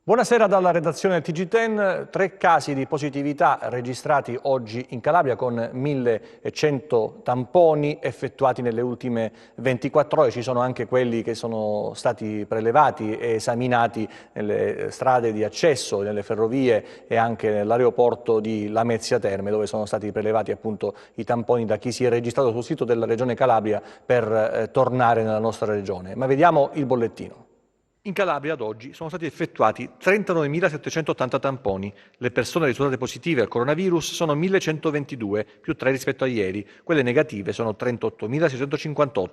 Buonasera dalla redazione del TG10. 3 casi di positività registrati oggi in Calabria con 1100 tamponi effettuati nelle ultime 24 ore. Ci sono anche quelli che sono stati prelevati e esaminati nelle strade di accesso, nelle ferrovie e anche nell'aeroporto di Lamezia Terme, dove sono stati prelevati appunto i tamponi da chi si è registrato sul sito della Regione Calabria per tornare nella nostra regione. Ma vediamo il bollettino. In Calabria ad oggi sono stati effettuati 39.780 tamponi. Le persone risultate positive al coronavirus sono 1.122, più 3 rispetto a ieri. Quelle negative sono 38.658.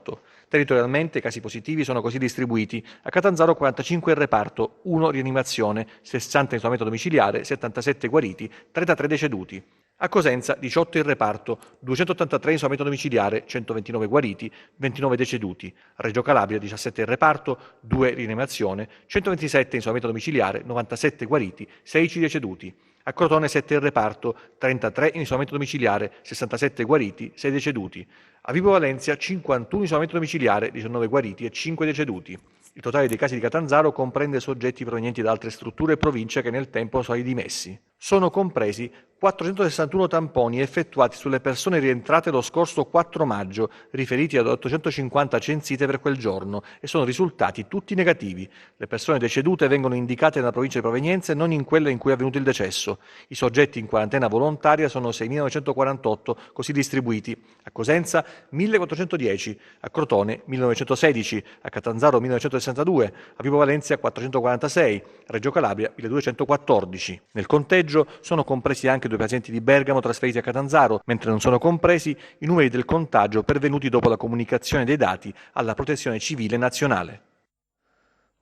Territorialmente i casi positivi sono così distribuiti. A Catanzaro 45 in reparto, 1 rianimazione, 60 in isolamento domiciliare, 77 guariti, 33 deceduti. A Cosenza 18 in reparto, 283 in isolamento domiciliare, 129 guariti, 29 deceduti. A Reggio Calabria 17 in reparto, 2 rianimazione, 127 in isolamento domiciliare, 97 guariti, 16 deceduti. A Crotone 7 in reparto, 33 in isolamento domiciliare, 67 guariti, 6 deceduti. A Vibo Valentia 51 in isolamento domiciliare, 19 guariti e 5 deceduti. Il totale dei casi di Catanzaro comprende soggetti provenienti da altre strutture e province che nel tempo sono stati dimessi. Sono compresi 461 tamponi effettuati sulle persone rientrate lo scorso 4 maggio, riferiti ad 850 censite per quel giorno, e sono risultati tutti negativi. Le persone decedute vengono indicate nella provincia di provenienza e non in quella in cui è avvenuto il decesso. I soggetti in quarantena volontaria sono 6.948, così distribuiti: a Cosenza 1.410, a Crotone 1.916, a Catanzaro 1.962, a Vibo Valentia 446, a Reggio Calabria 1.214. Nel conteggio sono compresi anche 2 pazienti di Bergamo trasferiti a Catanzaro, mentre non sono compresi i numeri del contagio pervenuti dopo la comunicazione dei dati alla Protezione Civile Nazionale.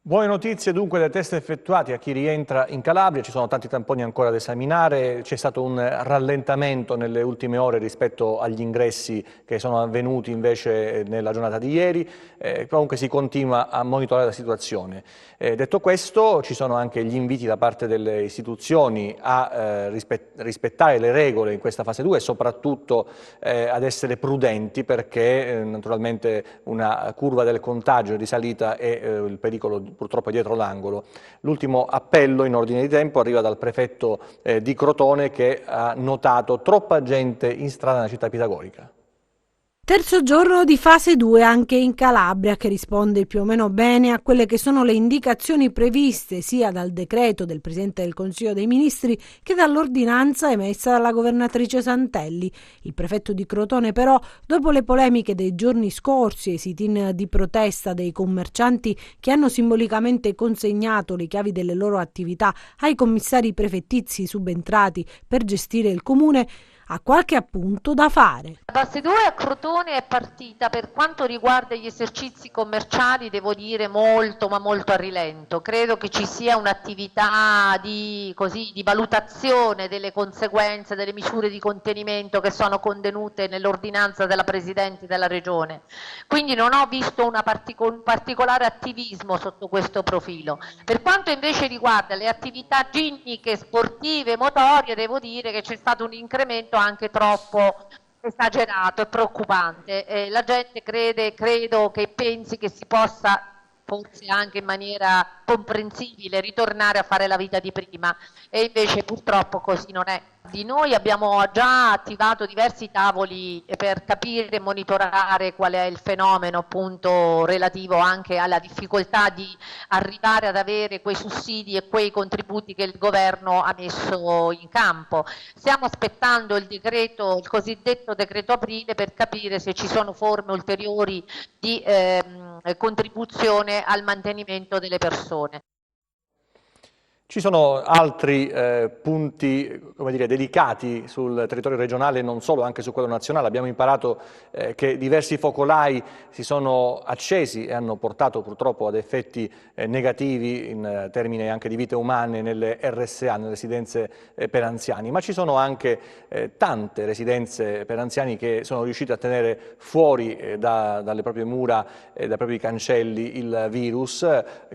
Buone notizie dunque dai test effettuati a chi rientra in Calabria, ci sono tanti tamponi ancora da esaminare, c'è stato un rallentamento nelle ultime ore rispetto agli ingressi che sono avvenuti invece nella giornata di ieri, comunque si continua a monitorare la situazione. Detto questo, ci sono anche gli inviti da parte delle istituzioni a rispettare le regole in questa fase 2 e soprattutto ad essere prudenti, perché naturalmente una curva del contagio di salita e il pericolo purtroppo è dietro l'angolo. L'ultimo appello in ordine di tempo arriva dal prefetto di Crotone, che ha notato troppa gente in strada nella città pitagorica. Terzo giorno di fase 2 anche in Calabria, che risponde più o meno bene a quelle che sono le indicazioni previste sia dal decreto del Presidente del Consiglio dei Ministri che dall'ordinanza emessa dalla governatrice Santelli. Il prefetto di Crotone però, dopo le polemiche dei giorni scorsi e i sit-in di protesta dei commercianti che hanno simbolicamente consegnato le chiavi delle loro attività ai commissari prefettizi subentrati per gestire il comune, ha qualche appunto da fare. La fase 2 a Crotone è partita, per quanto riguarda gli esercizi commerciali, devo dire molto ma molto a rilento. Credo che ci sia un'attività di valutazione delle conseguenze, delle misure di contenimento che sono contenute nell'ordinanza della Presidente della Regione. Quindi non ho visto un particolare attivismo sotto questo profilo. Per quanto invece riguarda le attività ginniche, sportive, motorie, devo dire che c'è stato un incremento anche troppo esagerato e preoccupante. La gente credo che pensi che si possa, forse anche in maniera comprensibile, ritornare a fare la vita di prima, e invece purtroppo così non è. Di noi abbiamo già attivato diversi tavoli per capire e monitorare qual è il fenomeno, appunto relativo anche alla difficoltà di arrivare ad avere quei sussidi e quei contributi che il governo ha messo in campo. Stiamo aspettando il cosiddetto decreto aprile, per capire se ci sono forme ulteriori di contribuzione al mantenimento delle persone. Ci sono altri punti, come dire, delicati sul territorio regionale e non solo, anche su quello nazionale. Abbiamo imparato che diversi focolai si sono accesi e hanno portato purtroppo ad effetti negativi in termini anche di vite umane nelle RSA, nelle residenze per anziani, ma ci sono anche tante residenze per anziani che sono riuscite a tenere fuori dalle proprie mura e dai propri cancelli il virus,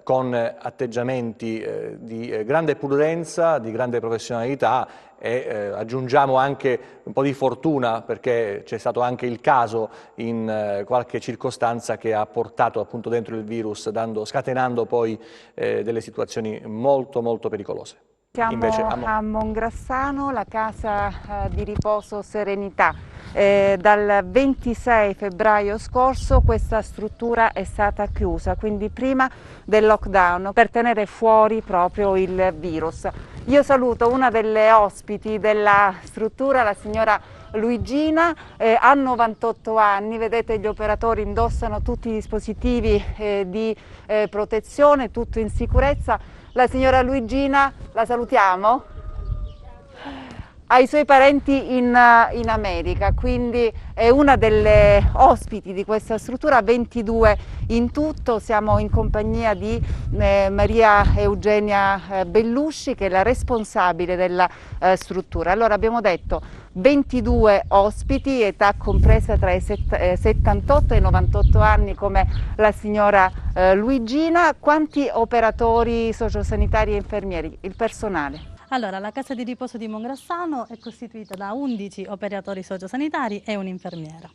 con atteggiamenti di grande prudenza, di grande professionalità e aggiungiamo anche un po' di fortuna, perché c'è stato anche il caso in qualche circostanza che ha portato appunto dentro il virus, scatenando poi delle situazioni molto molto pericolose. Siamo a Mongrassano, la casa di riposo Serenità. Dal 26 febbraio scorso questa struttura è stata chiusa, quindi prima del lockdown, per tenere fuori proprio il virus. Io saluto una delle ospiti della struttura, la signora Luigina, ha 98 anni, vedete gli operatori indossano tutti i dispositivi di protezione, tutto in sicurezza. La signora Luigina, la salutiamo, ha i suoi parenti in America, quindi è una delle ospiti di questa struttura, 22 in tutto. Siamo in compagnia di Maria Eugenia Bellusci, che è la responsabile della struttura. Allora abbiamo detto 22 ospiti, età compresa tra i 78 e i 98 anni come la signora Luigina. Quanti operatori sociosanitari e infermieri? Il personale? Allora, la casa di riposo di Mongrassano è costituita da 11 operatori sociosanitari e un'infermiera.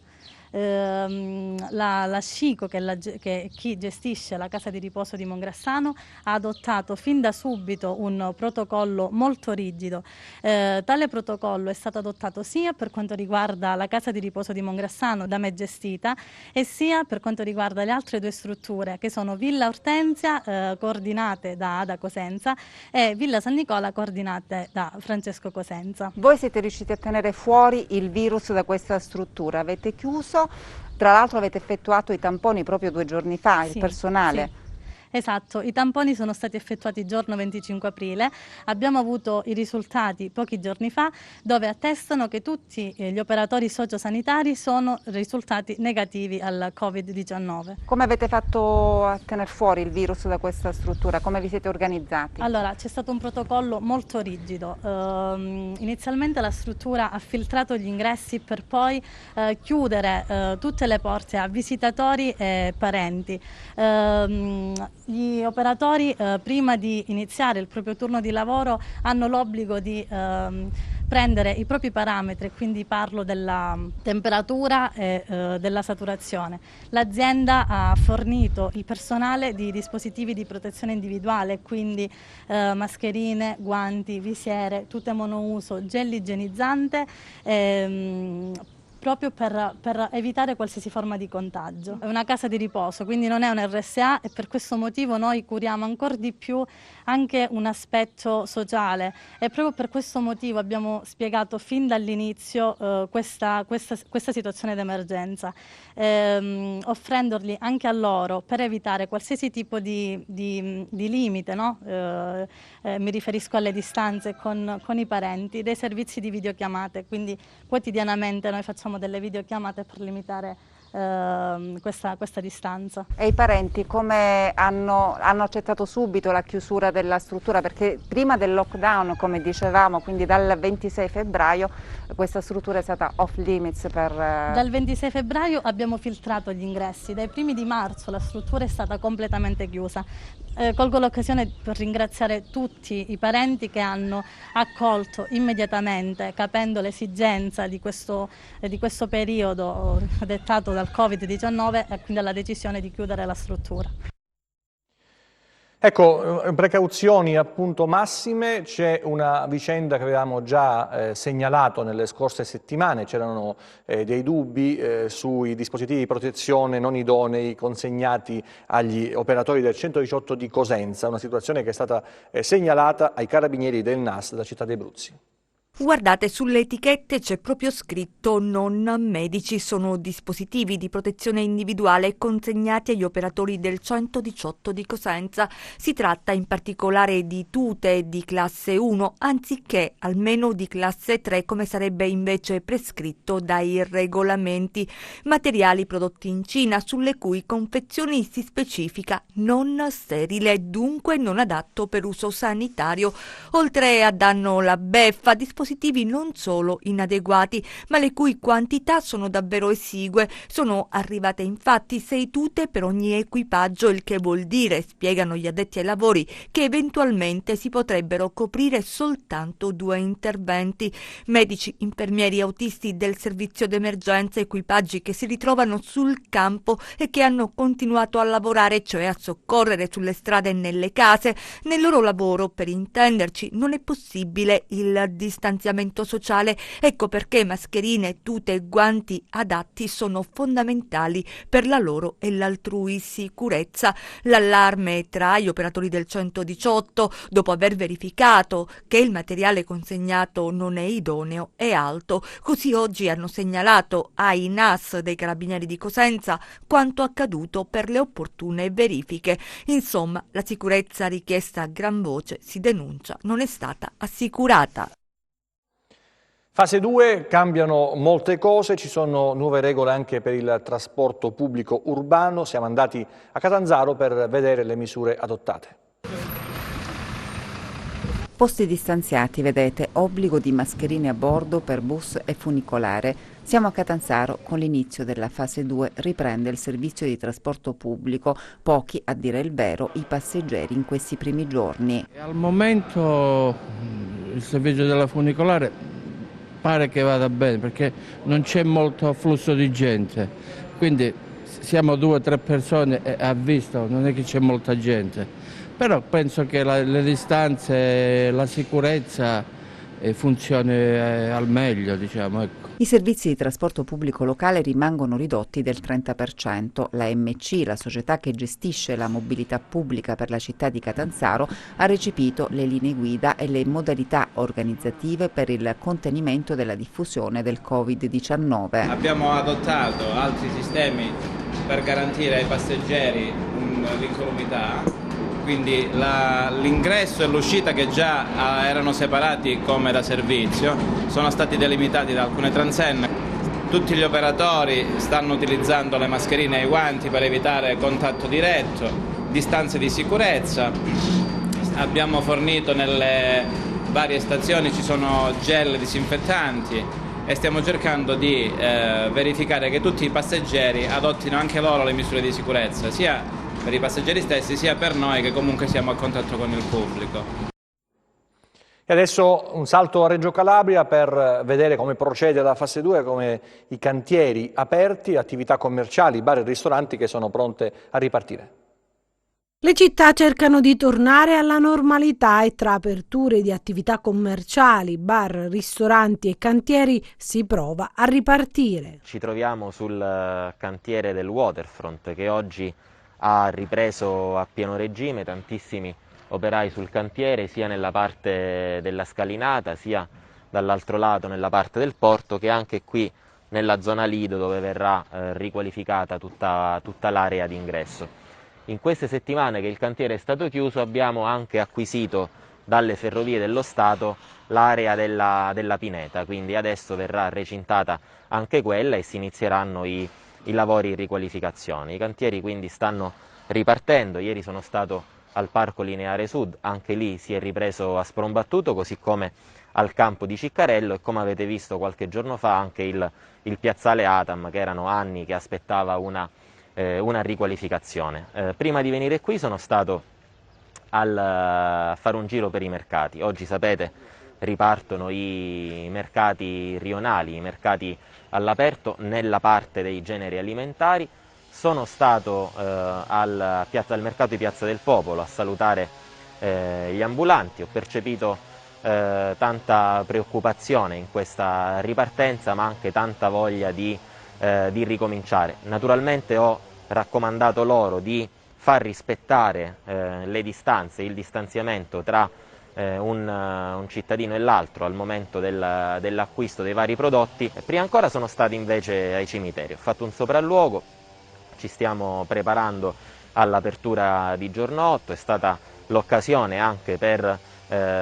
La SCICO, che è chi gestisce la casa di riposo di Mongrassano, ha adottato fin da subito un protocollo molto rigido. Tale protocollo è stato adottato sia per quanto riguarda la casa di riposo di Mongrassano, da me gestita, e sia per quanto riguarda le altre due strutture, che sono Villa Ortensia, coordinate da Ada Cosenza, e Villa San Nicola, coordinate da Francesco Cosenza. Voi siete riusciti a tenere fuori il virus da questa struttura, avete chiuso. Tra l'altro avete effettuato i tamponi proprio 2 giorni fa, il personale? Sì. Esatto, i tamponi sono stati effettuati il giorno 25 aprile, abbiamo avuto i risultati pochi giorni fa, dove attestano che tutti gli operatori sociosanitari sono risultati negativi al Covid-19. Come avete fatto a tener fuori il virus da questa struttura? Come vi siete organizzati? Allora, c'è stato un protocollo molto rigido. Inizialmente la struttura ha filtrato gli ingressi per poi chiudere tutte le porte a visitatori e parenti. Gli operatori prima di iniziare il proprio turno di lavoro hanno l'obbligo di prendere i propri parametri, quindi parlo della temperatura e della saturazione. L'azienda ha fornito il personale di dispositivi di protezione individuale, quindi mascherine, guanti, visiere, tute monouso, gel igienizzante, proprio per evitare qualsiasi forma di contagio. È una casa di riposo, quindi non è un RSA, e per questo motivo noi curiamo ancora di più anche un aspetto sociale, e proprio per questo motivo abbiamo spiegato fin dall'inizio questa situazione d'emergenza, offrendoli anche a loro per evitare qualsiasi tipo di limite, no? Mi riferisco alle distanze con i parenti, dei servizi di videochiamate, quindi quotidianamente noi facciamo delle videochiamate per limitare questa distanza. E i parenti come hanno accettato subito la chiusura della struttura? Perché prima del lockdown, come dicevamo, quindi dal 26 febbraio, questa struttura è stata off limits per... Dal 26 febbraio abbiamo filtrato gli ingressi, dai primi di marzo la struttura è stata completamente chiusa. Colgo l'occasione per ringraziare tutti i parenti che hanno accolto immediatamente, capendo l'esigenza di questo periodo dettato dal Covid-19, e quindi alla decisione di chiudere la struttura. Ecco, precauzioni appunto massime. C'è una vicenda che avevamo già segnalato nelle scorse settimane, c'erano dei dubbi sui dispositivi di protezione non idonei consegnati agli operatori del 118 di Cosenza, una situazione che è stata segnalata ai carabinieri del NAS della città dei Bruzzi. Guardate, sulle etichette c'è proprio scritto non medici, sono dispositivi di protezione individuale consegnati agli operatori del 118 di Cosenza. Si tratta in particolare di tute di classe 1 anziché almeno di classe 3 come sarebbe invece prescritto dai regolamenti. Materiali prodotti in Cina sulle cui confezioni si specifica non sterile, dunque non adatto per uso sanitario. Oltre a danno la beffa, dispositivi dispositivi non solo inadeguati, ma le cui quantità sono davvero esigue. Sono arrivate infatti 6 tute per ogni equipaggio, il che vuol dire, spiegano gli addetti ai lavori, che eventualmente si potrebbero coprire soltanto 2 interventi. Medici, infermieri, autisti del servizio d'emergenza, equipaggi che si ritrovano sul campo e che hanno continuato a lavorare, cioè a soccorrere sulle strade e nelle case. Nel loro lavoro, per intenderci, non è possibile il distanziamento sociale. Ecco perché mascherine, tute e guanti adatti sono fondamentali per la loro e l'altrui sicurezza. L'allarme tra gli operatori del 118, dopo aver verificato che il materiale consegnato non è idoneo, è alto. Così oggi hanno segnalato ai NAS dei Carabinieri di Cosenza quanto accaduto per le opportune verifiche. Insomma, la sicurezza richiesta a gran voce, si denuncia, non è stata assicurata. Fase 2, cambiano molte cose, ci sono nuove regole anche per il trasporto pubblico urbano. Siamo andati a Catanzaro per vedere le misure adottate. Posti distanziati, vedete, obbligo di mascherine a bordo per bus e funicolare. Siamo a Catanzaro, con l'inizio della fase 2 riprende il servizio di trasporto pubblico, pochi, a dire il vero, i passeggeri in questi primi giorni. Al momento il servizio della funicolare pare che vada bene perché non c'è molto afflusso di gente, quindi siamo 2 o 3 persone e a vista non è che c'è molta gente, però penso che le distanze, la sicurezza funzioni al meglio, diciamo, ecco. I servizi di trasporto pubblico locale rimangono ridotti del 30%. La MC, la società che gestisce la mobilità pubblica per la città di Catanzaro, ha recepito le linee guida e le modalità organizzative per il contenimento della diffusione del Covid-19. Abbiamo adottato altri sistemi per garantire ai passeggeri l'incolumità. Quindi l'ingresso e l'uscita, che già erano separati come da servizio, sono stati delimitati da alcune transenne. Tutti gli operatori stanno utilizzando le mascherine e i guanti per evitare contatto diretto, distanze di sicurezza. Abbiamo fornito nelle varie stazioni, ci sono gel disinfettanti e stiamo cercando di verificare che tutti i passeggeri adottino anche loro le misure di sicurezza, sia per i passeggeri stessi sia per noi che comunque siamo a contatto con il pubblico. E adesso un salto a Reggio Calabria per vedere come procede la fase 2, come i cantieri aperti, attività commerciali, bar e ristoranti che sono pronte a ripartire. Le città cercano di tornare alla normalità e tra aperture di attività commerciali, bar, ristoranti e cantieri si prova a ripartire. Ci troviamo sul cantiere del Waterfront che oggi ha ripreso a pieno regime, tantissimi operai sul cantiere sia nella parte della scalinata sia dall'altro lato nella parte del porto, che anche qui nella zona Lido dove verrà riqualificata tutta l'area d'ingresso. In queste settimane che il cantiere è stato chiuso abbiamo anche acquisito dalle Ferrovie dello Stato l'area della pineta, quindi adesso verrà recintata anche quella e si inizieranno i lavori di riqualificazione. I cantieri quindi stanno ripartendo. Ieri sono stato al Parco Lineare Sud, anche lì si è ripreso a sprombattuto, così come al campo di Ciccarello e, come avete visto qualche giorno fa, anche il piazzale Atam, che erano anni che aspettava una riqualificazione. Prima di venire qui sono stato a fare un giro per i mercati. Oggi, sapete, ripartono i mercati rionali, i mercati all'aperto nella parte dei generi alimentari. Sono stato al mercato di Piazza del Popolo a salutare gli ambulanti. Ho percepito tanta preoccupazione in questa ripartenza, ma anche tanta voglia di ricominciare. Naturalmente ho raccomandato loro di far rispettare le distanze, il distanziamento tra un cittadino e l'altro al momento dell'acquisto dei vari prodotti. Prima ancora sono stati invece ai cimiteri, ho fatto un sopralluogo, ci stiamo preparando all'apertura di giorno 8, è stata l'occasione anche per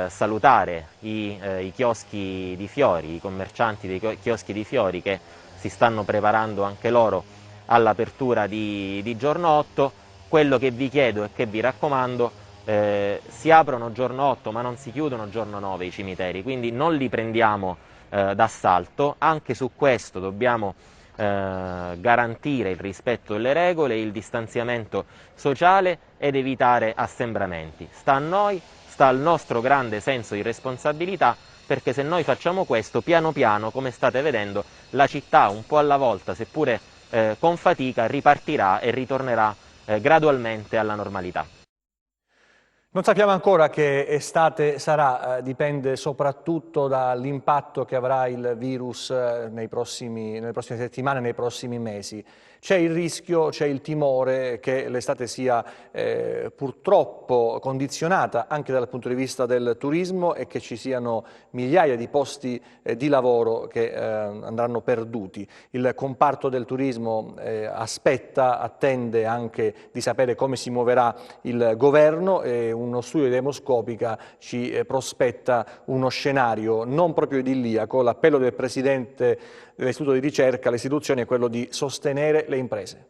salutare i chioschi di fiori, i commercianti dei chioschi di fiori che si stanno preparando anche loro all'apertura di giorno 8. Quello che vi chiedo e che vi raccomando si aprono giorno 8 ma non si chiudono giorno 9 i cimiteri, quindi non li prendiamo d'assalto. Anche su questo dobbiamo garantire il rispetto delle regole, il distanziamento sociale ed evitare assembramenti. Sta a noi, sta al nostro grande senso di responsabilità, perché se noi facciamo questo, piano piano, come state vedendo, la città un po' alla volta, seppure con fatica, ripartirà e ritornerà gradualmente alla normalità. Non sappiamo ancora che estate sarà, dipende soprattutto dall'impatto che avrà il virus nelle prossime settimane, nei prossimi mesi. C'è il rischio, c'è il timore che l'estate sia purtroppo condizionata anche dal punto di vista del turismo e che ci siano migliaia di posti di lavoro che andranno perduti. Il comparto del turismo attende anche di sapere come si muoverà il governo e uno studio di Demoscopica ci prospetta uno scenario non proprio idilliaco. L'appello del Presidente dell'Istituto di ricerca alle istituzioni è quello di sostenere le imprese.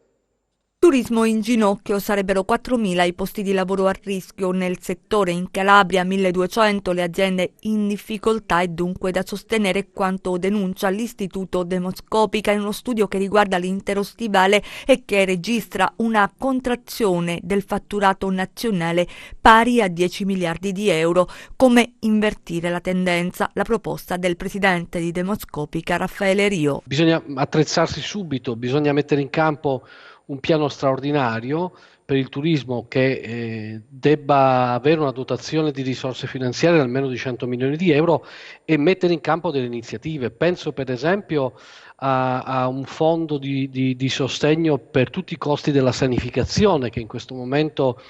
Turismo in ginocchio, sarebbero 4.000 i posti di lavoro a rischio nel settore. In Calabria 1.200 le aziende in difficoltà e dunque da sostenere, quanto denuncia l'Istituto Demoscopica in uno studio che riguarda l'intero stivale e che registra una contrazione del fatturato nazionale pari a 10 miliardi di euro. Come invertire la tendenza? La proposta del presidente di Demoscopica, Raffaele Rio. Bisogna attrezzarsi subito, bisogna mettere in campo un piano straordinario per il turismo che debba avere una dotazione di risorse finanziarie almeno di 100 milioni di euro e mettere in campo delle iniziative. Penso per esempio a un fondo di sostegno per tutti i costi della sanificazione che in questo momento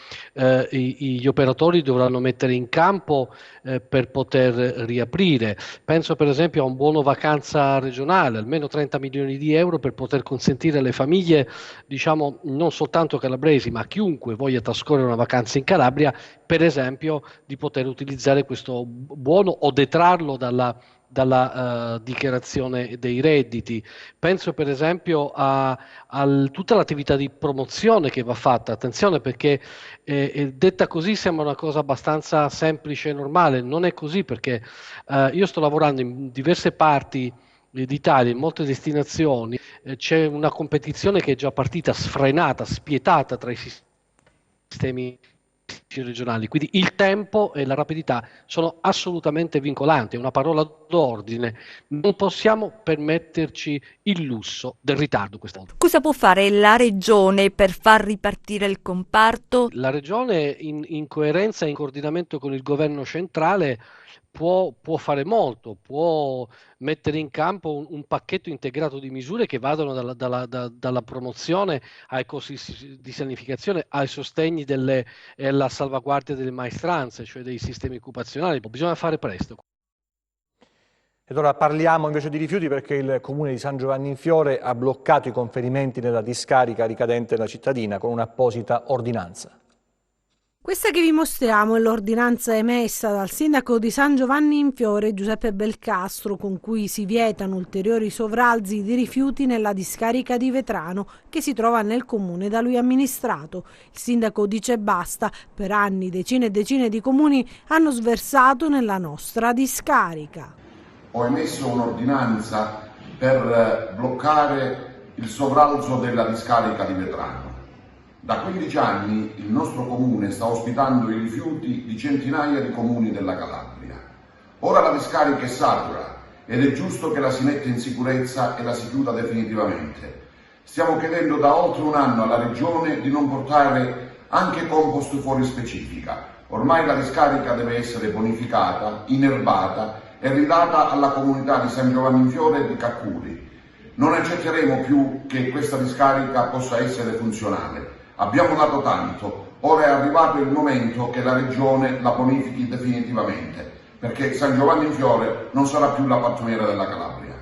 gli operatori dovranno mettere in campo per poter riaprire. Penso per esempio a un buono vacanza regionale, almeno 30 milioni di euro per poter consentire alle famiglie, diciamo non soltanto calabresi ma chiunque voglia trascorrere una vacanza in Calabria, per esempio di poter utilizzare questo buono o detrarlo dalla dichiarazione dei redditi. Penso per esempio a tutta l'attività di promozione che va fatta. Attenzione, perché detta così sembra una cosa abbastanza semplice e normale, non è così, perché io sto lavorando in diverse parti d'Italia, in molte destinazioni, c'è una competizione che è già partita sfrenata, spietata tra i sistemi regionali, quindi il tempo e la rapidità sono assolutamente vincolanti, è una parola d'ordine, non possiamo permetterci il lusso del ritardo questa volta. Cosa può fare la Regione per far ripartire il comparto? La Regione in coerenza e in coordinamento con il governo centrale può fare molto, può mettere in campo un pacchetto integrato di misure che vadano dalla promozione ai costi di sanificazione, ai sostegni e alla salvaguardia delle maestranze, cioè dei sistemi occupazionali. Bisogna fare presto. Ed ora parliamo invece di rifiuti, perché il comune di San Giovanni in Fiore ha bloccato i conferimenti nella discarica ricadente nella cittadina con un'apposita ordinanza. Questa che vi mostriamo è l'ordinanza emessa dal sindaco di San Giovanni in Fiore, Giuseppe Belcastro, con cui si vietano ulteriori sovralzi di rifiuti nella discarica di Vetrano, che si trova nel comune da lui amministrato. Il sindaco dice basta, per anni decine e decine di comuni hanno sversato nella nostra discarica. Ho emesso un'ordinanza per bloccare il sovralzo della discarica di Vetrano. Da 15 anni il nostro comune sta ospitando i rifiuti di centinaia di comuni della Calabria. Ora la discarica è satura ed è giusto che la si metta in sicurezza e la si chiuda definitivamente. Stiamo chiedendo da oltre un anno alla Regione di non portare anche compost fuori specifica. Ormai la discarica deve essere bonificata, inerbata e ridata alla comunità di San Giovanni in Fiore e di Caccuri. Non accetteremo più che questa discarica possa essere funzionale. Abbiamo dato tanto, ora è arrivato il momento che la Regione la bonifichi definitivamente, perché San Giovanni in Fiore non sarà più la pattumiera della Calabria.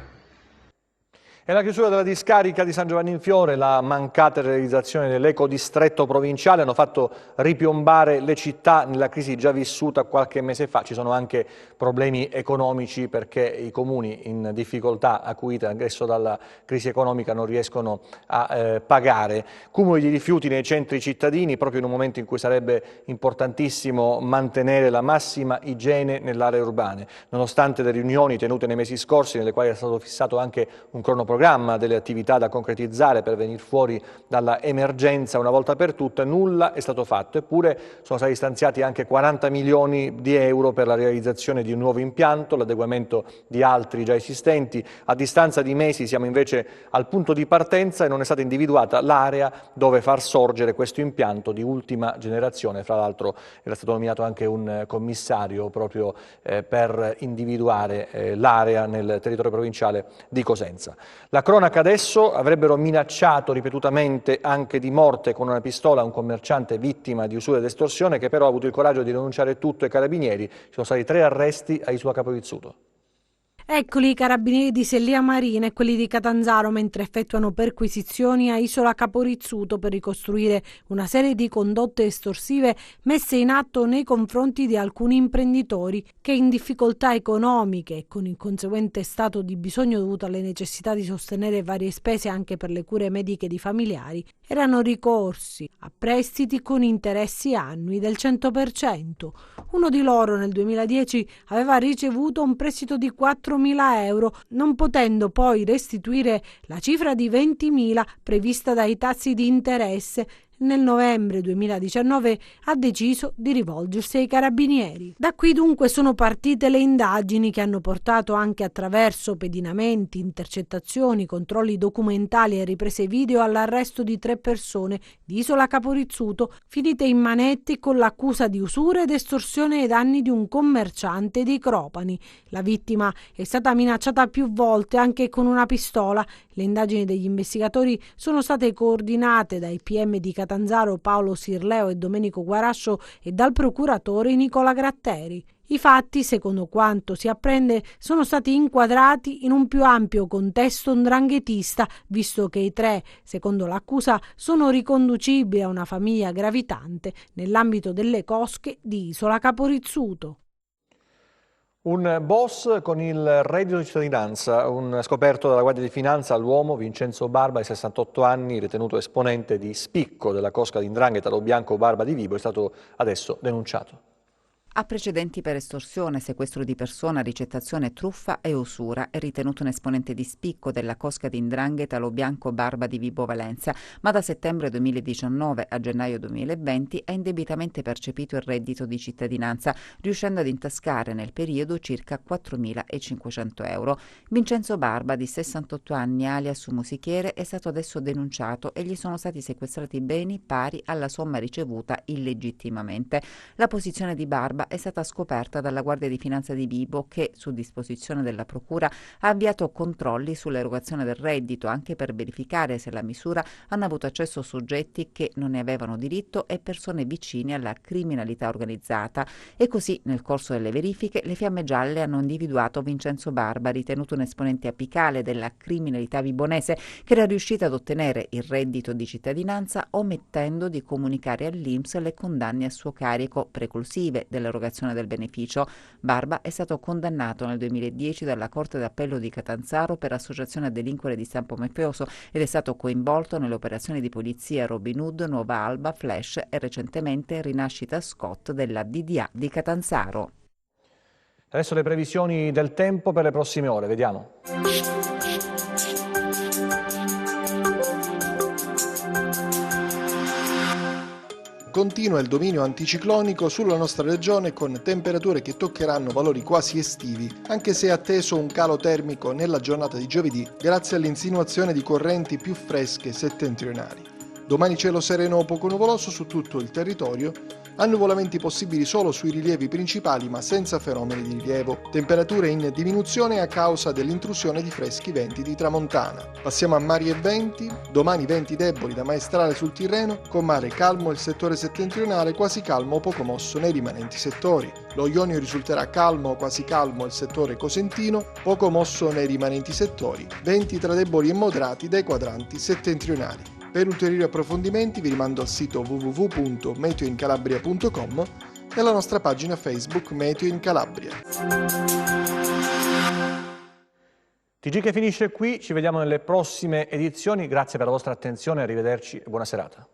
E la chiusura della discarica di San Giovanni in Fiore, la mancata realizzazione dell'ecodistretto provinciale hanno fatto ripiombare le città nella crisi già vissuta qualche mese fa. Ci sono anche problemi economici perché i comuni in difficoltà acuita adesso dalla crisi economica non riescono a pagare. Cumuli di rifiuti nei centri cittadini proprio in un momento in cui sarebbe importantissimo mantenere la massima igiene nelle aree urbane. Nonostante le riunioni tenute nei mesi scorsi nelle quali è stato fissato anche un cronoprogramma delle attività da concretizzare per venire fuori dalla emergenza una volta per tutte, nulla è stato fatto. Eppure sono stati stanziati anche 40 milioni di euro per la realizzazione di un nuovo impianto, l'adeguamento di altri già esistenti. A distanza di mesi siamo invece al punto di partenza e non è stata individuata l'area dove far sorgere questo impianto di ultima generazione. Fra l'altro era stato nominato anche un commissario proprio per individuare l'area nel territorio provinciale di Cosenza. La cronaca adesso: avrebbero minacciato ripetutamente anche di morte con una pistola un commerciante vittima di usura ed estorsione, che però ha avuto il coraggio di denunciare tutto ai carabinieri. Ci sono stati 3 arresti a Isola Caporizzuto. Eccoli i carabinieri di Sellia Marina e quelli di Catanzaro mentre effettuano perquisizioni a Isola Caporizzuto per ricostruire una serie di condotte estorsive messe in atto nei confronti di alcuni imprenditori che in difficoltà economiche e con il conseguente stato di bisogno dovuto alle necessità di sostenere varie spese anche per le cure mediche di familiari erano ricorsi a prestiti con interessi annui del 100%. Uno di loro nel 2010 aveva ricevuto un prestito di 4.000 euro, non potendo poi restituire la cifra di 20.000 prevista dai tassi di interesse. Nel novembre 2019 ha deciso di rivolgersi ai carabinieri. Da qui dunque sono partite le indagini che hanno portato anche attraverso pedinamenti, intercettazioni, controlli documentali e riprese video all'arresto di 3 persone di Isola Caporizzuto finite in manetti con l'accusa di usura ed estorsione ai danni di un commerciante di Cropani. La vittima è stata minacciata più volte anche con una pistola. Le indagini degli investigatori sono state coordinate dai PM di Catanzaro Paolo Sirleo e Domenico Guarascio e dal procuratore Nicola Gratteri. I fatti, secondo quanto si apprende, sono stati inquadrati in un più ampio contesto ndranghetista, visto che i 3, secondo l'accusa, sono riconducibili a una famiglia gravitante nell'ambito delle cosche di Isola Caporizzuto. Un boss con il reddito di cittadinanza, un scoperto dalla Guardia di Finanza, l'uomo Vincenzo Barba, di 68 anni, ritenuto esponente di spicco della cosca di 'ndrangheta Lo Bianco Barba di Vibo, è stato adesso denunciato. Ha precedenti per estorsione, sequestro di persona, ricettazione, truffa e usura. È ritenuto un esponente di spicco della cosca di 'ndrangheta Lo Bianco Barba di Vibo Valencia, ma da settembre 2019 a gennaio 2020 ha indebitamente percepito il reddito di cittadinanza, riuscendo ad intascare nel periodo circa 4.500 euro. Vincenzo Barba, di 68 anni, alias musichiere, è stato adesso denunciato e gli sono stati sequestrati beni pari alla somma ricevuta illegittimamente. La posizione di Barba è stata scoperta dalla Guardia di Finanza di Vibo che, su disposizione della Procura, ha avviato controlli sull'erogazione del reddito anche per verificare se alla misura hanno avuto accesso soggetti che non ne avevano diritto e persone vicine alla criminalità organizzata. E così, nel corso delle verifiche, le Fiamme Gialle hanno individuato Vincenzo Barba, ritenuto un esponente apicale della criminalità vibonese, che era riuscito ad ottenere il reddito di cittadinanza omettendo di comunicare all'INPS le condanne a suo carico preclusive dell'erogazione del beneficio. Barba è stato condannato nel 2010 dalla Corte d'Appello di Catanzaro per associazione a delinquere di stampo mafioso ed è stato coinvolto nelle operazioni di polizia Robin Hood, Nuova Alba, Flash e recentemente Rinascita Scott della DDA di Catanzaro. Adesso le previsioni del tempo per le prossime ore, vediamo. Continua il dominio anticiclonico sulla nostra regione con temperature che toccheranno valori quasi estivi, anche se è atteso un calo termico nella giornata di giovedì grazie all'insinuazione di correnti più fresche settentrionali. Domani cielo sereno o poco nuvoloso su tutto il territorio, annuvolamenti possibili solo sui rilievi principali ma senza fenomeni di rilievo, temperature in diminuzione a causa dell'intrusione di freschi venti di tramontana. Passiamo a mari e venti, domani venti deboli da maestrale sul Tirreno, con mare calmo il settore settentrionale, quasi calmo o poco mosso nei rimanenti settori. Lo Ionio risulterà calmo o quasi calmo il settore cosentino, poco mosso nei rimanenti settori, venti tra deboli e moderati dai quadranti settentrionali. Per ulteriori approfondimenti vi rimando al sito www.meteoincalabria.com e alla nostra pagina Facebook Meteo in Calabria. TG che finisce qui, ci vediamo nelle prossime edizioni, grazie per la vostra attenzione, arrivederci e buona serata.